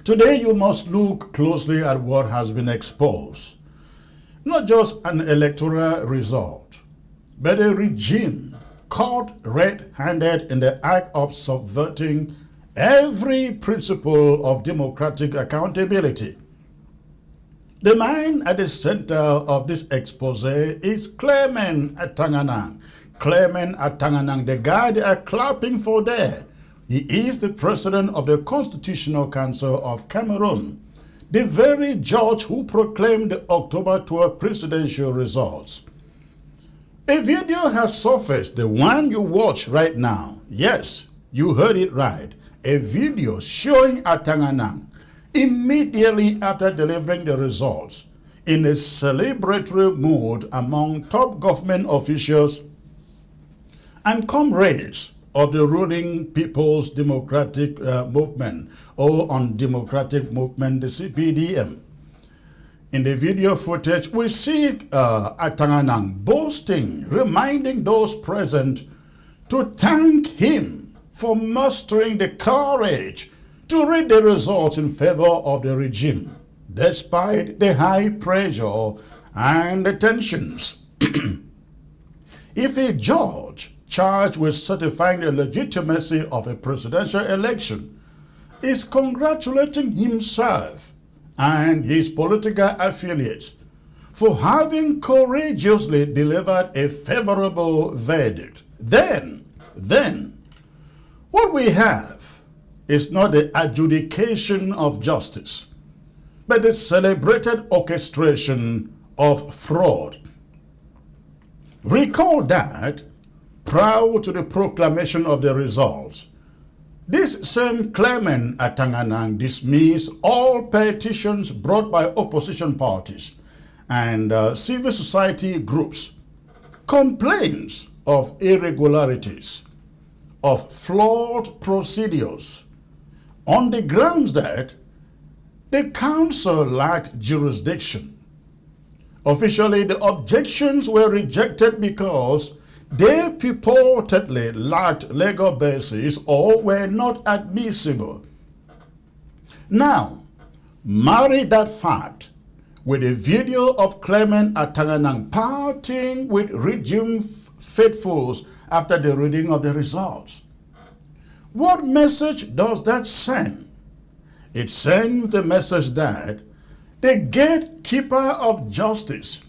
Today you must look closely at what has been exposed. Not just an electoral result, but a regime caught red-handed in the act of subverting every principle of democratic accountability. The man at the center of this expose is Clement Atanganang. Clement Atanganang, the guy they are clapping for there. He is the president of the Constitutional Council of Cameroon, the very judge who proclaimed the October 12 presidential results. A video has surfaced, the one you watch right now. Yes, you heard it right. A video showing Atanganang immediately after delivering the results in a celebratory mood among top government officials and comrades of the ruling People's Democratic Movement, or Undemocratic Movement, the CPDM. In the video footage, we see Atanganang boasting, reminding those present to thank him for mustering the courage to read the results in favor of the regime, despite the high pressure and the tensions. If a judge charged with certifying the legitimacy of a presidential election is congratulating himself and his political affiliates for having courageously delivered a favorable verdict, then what we have is not the adjudication of justice, but the celebrated orchestration of fraud. Recall that prior to the proclamation of the results, this same Clement Atanganang dismissed all petitions brought by opposition parties and civil society groups, complaints of irregularities, of flawed procedures, on the grounds that the council lacked jurisdiction. Officially, the objections were rejected because they purportedly lacked legal basis or were not admissible. Now, marry that fact with a video of Clement Atanganang partying with regime faithfuls after the reading of the results. What message does that send? It sends the message that the gatekeeper of justice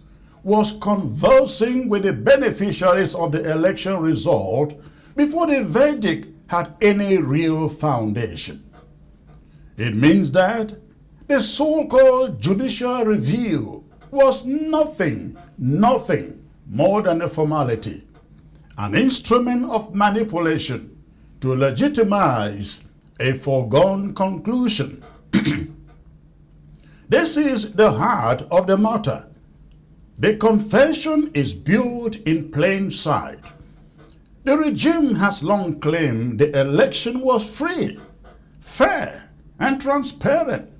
was conversing with the beneficiaries of the election result before the verdict had any real foundation. It means that the so-called judicial review was nothing more than a formality, an instrument of manipulation to legitimize a foregone conclusion. This is the heart of the matter. The confession is built in plain sight. The regime has long claimed the election was free, fair, and transparent.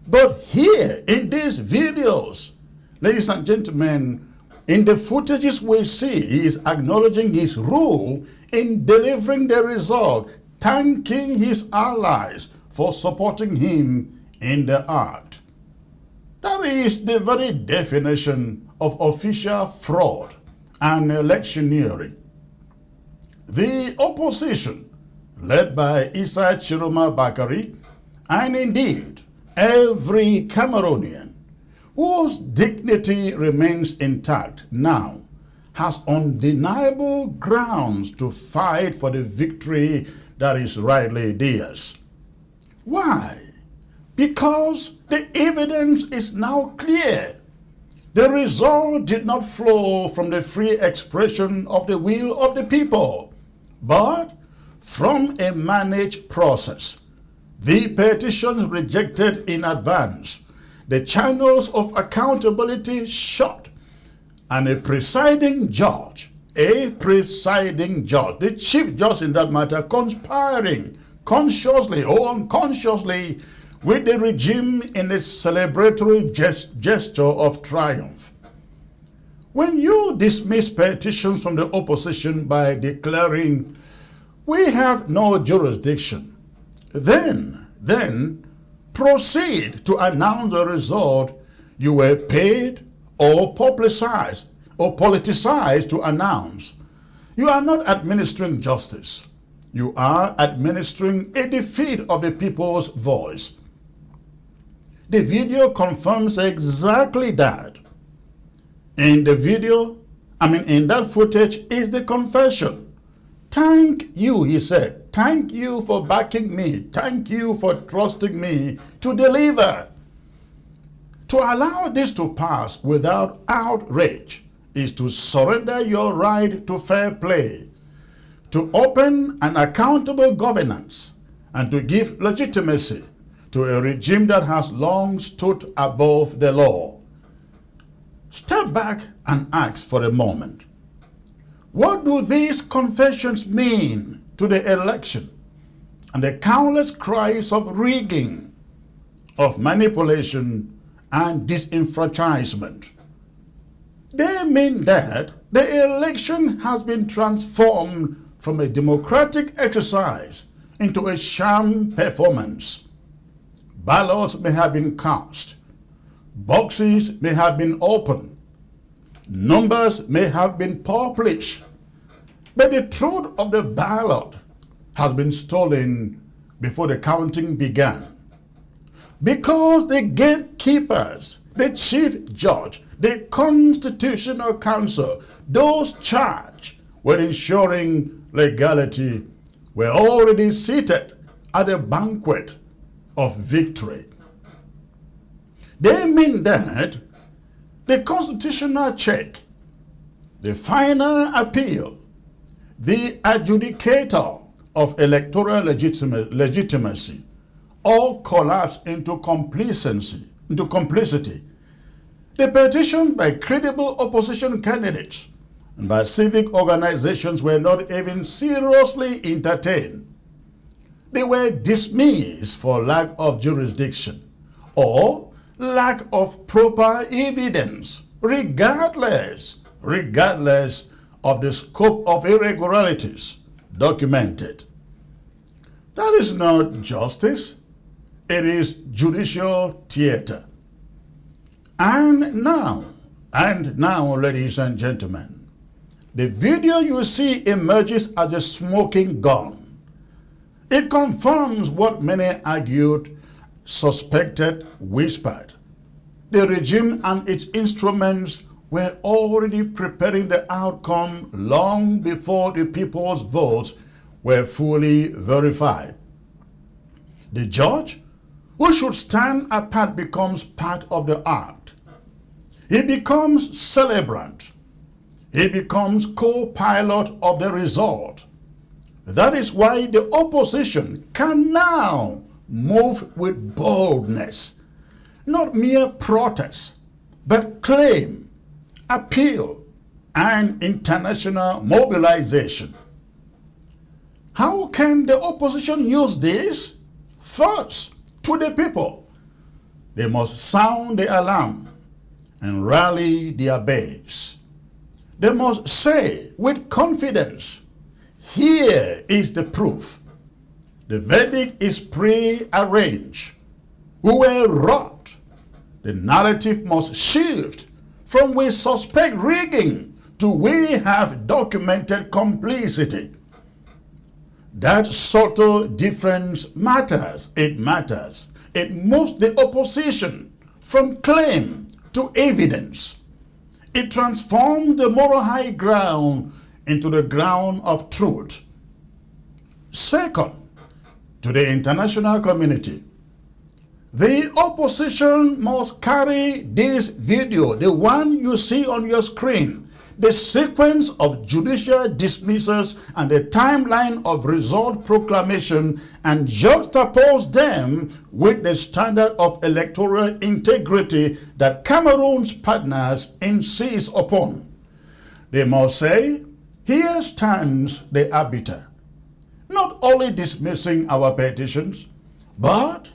But here in these videos, ladies and gentlemen, in the footages we see, he is acknowledging his role in delivering the result, thanking his allies for supporting him in the act. That is the very definition of official fraud and electioneering. The opposition, led by Issa Chiroma Bakari, and indeed every Cameroonian whose dignity remains intact now, has undeniable grounds to fight for the victory that is rightly theirs. Why? Because the evidence is now clear. The result did not flow from the free expression of the will of the people, but from a managed process. The petitions rejected in advance, the channels of accountability shut, and a presiding judge, the chief judge in that matter, conspiring consciously or unconsciously with the regime in its celebratory gesture of triumph. When you dismiss petitions from the opposition by declaring, "We have no jurisdiction," then proceed to announce the result you were paid or publicized or politicized to announce. You are not administering justice. You are administering a defeat of the people's voice. The video confirms exactly that. In the video, in that footage is the confession. Thank you, he said. Thank you for backing me. Thank you for trusting me to deliver. To allow this to pass without outrage is to surrender your right to fair play, to open an accountable governance, and to give legitimacy to a regime that has long stood above the law. Step back and ask for a moment. What do these confessions mean to the election and the countless cries of rigging, of manipulation, and disenfranchisement? They mean that the election has been transformed from a democratic exercise into a sham performance. Ballots may have been cast. Boxes may have been opened. Numbers may have been published. But the truth of the ballot has been stolen before the counting began. Because the gatekeepers, the chief judge, the constitutional council, those charged with ensuring legality, were already seated at the banquet of victory. They mean that the constitutional check, the final appeal, the adjudicator of electoral legitimacy, all collapse into complicity. The petitions by credible opposition candidates and by civic organizations were not even seriously entertained. They were dismissed for lack of jurisdiction or lack of proper evidence, regardless of the scope of irregularities documented. That is not justice. It is judicial theater. And now, ladies and gentlemen, the video you see emerges as a smoking gun. It confirms what many argued, suspected, whispered. The regime and its instruments were already preparing the outcome long before the people's votes were fully verified. The judge, who should stand apart, becomes part of the act. He becomes celebrant. He becomes co-pilot of the result. That is why the opposition can now move with boldness, not mere protest, but claim, appeal, and international mobilization. How can the opposition use this? First, to the people. They must sound the alarm and rally their base. They must say with confidence, here is the proof. The verdict is pre-arranged. We were robbed. The narrative must shift from we suspect rigging to we have documented complicity. That subtle difference matters. It matters. It moves the opposition from claim to evidence. It transforms the moral high ground into the ground of truth. Second, to the international community, the opposition must carry this video, the one you see on your screen, the sequence of judicial dismissals and the timeline of result proclamation, and juxtapose them with the standard of electoral integrity that Cameroon's partners insist upon. They must say, here stands the arbiter, not only dismissing our petitions, but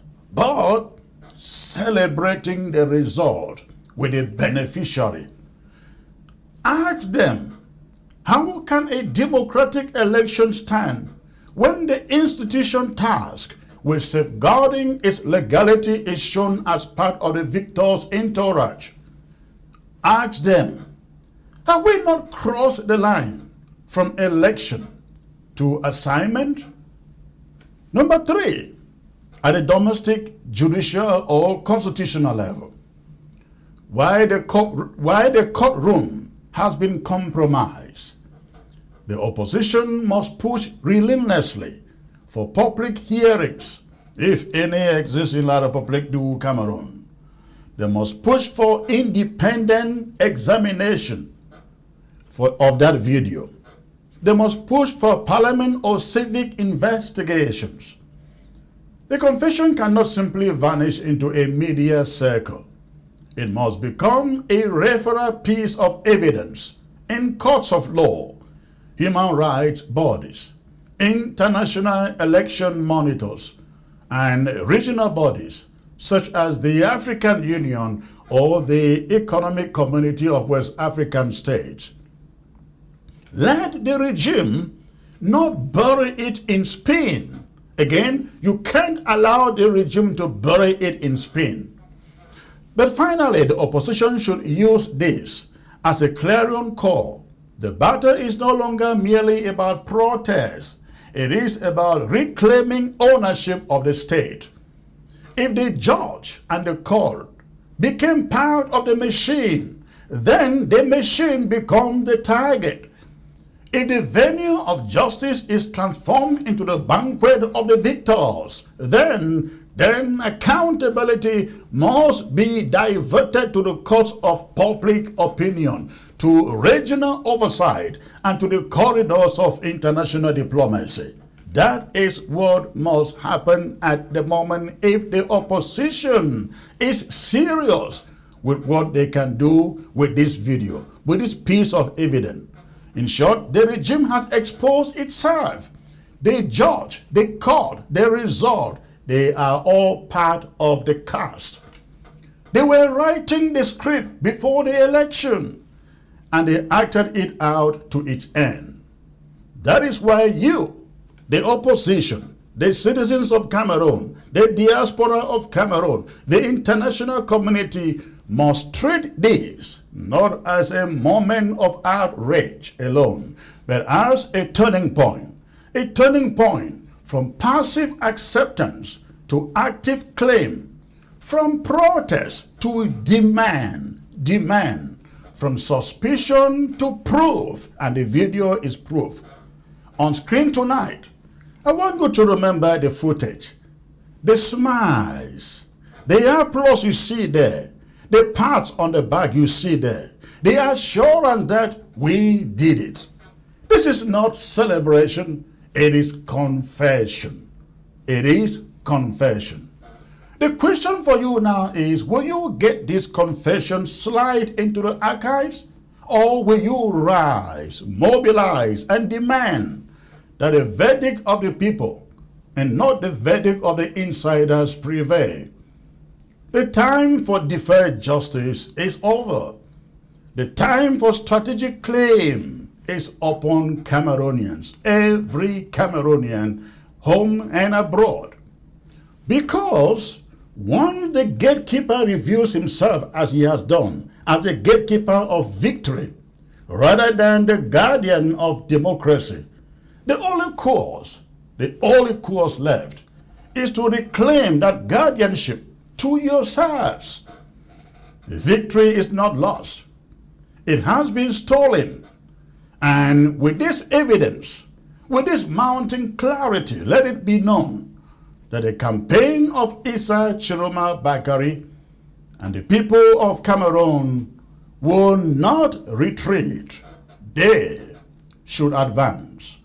celebrating the result with the beneficiary. Ask them, how can a democratic election stand when the institution tasked with safeguarding its legality is shown as part of the victor's entourage. Ask them, have we not crossed the line from election to assignment? Number 3, at the domestic, judicial, or constitutional level, why the courtroom has been compromised, the opposition must push relentlessly for public hearings, if any exist in La République du Cameroon. They must push for independent examination of that video. They must push for parliament or civic investigations. The confession cannot simply vanish into a media circle. It must become a referral piece of evidence in courts of law, human rights bodies, international election monitors, and regional bodies such as the African Union or the Economic Community of West African States. Let the regime not bury it in Spain. Again, you can't allow the regime to bury it in Spain. But finally, the opposition should use this as a clarion call. The battle is no longer merely about protest. It is about reclaiming ownership of the state. If the judge and the court became part of the machine, then the machine becomes the target. If the venue of justice is transformed into the banquet of the victors, then accountability must be diverted to the courts of public opinion, to regional oversight, and to the corridors of international diplomacy. That is what must happen at the moment if the opposition is serious with what they can do with this video, with this piece of evidence. In short, the regime has exposed itself. The judge, the court, the result, they are all part of the cast. They were writing the script before the election, and they acted it out to its end. That is why you, the opposition, the citizens of Cameroon, the diaspora of Cameroon, the international community must treat this not as a moment of outrage alone, but as a turning point from passive acceptance to active claim, from protest to demand, from suspicion to proof, and the video is proof. On screen tonight, I want you to remember the footage, the smiles, the applause you see there, the pats on the back you see there, the assurance that we did it. This is not celebration, it is confession. It is confession. The question for you now is, will you get this confession slide into the archives, or will you rise, mobilize, and demand that the verdict of the people and not the verdict of the insiders prevail? The time for deferred justice is over. The time for strategic claim is upon Cameroonians, every Cameroonian, home and abroad. Because once the gatekeeper reveals himself as he has done, as the gatekeeper of victory, rather than the guardian of democracy, the only course left is to reclaim that guardianship to yourselves. The victory is not lost. It has been stolen. And with this evidence, with this mounting clarity, let it be known that the campaign of Issa Chiroma Bakari and the people of Cameroon will not retreat. They should advance.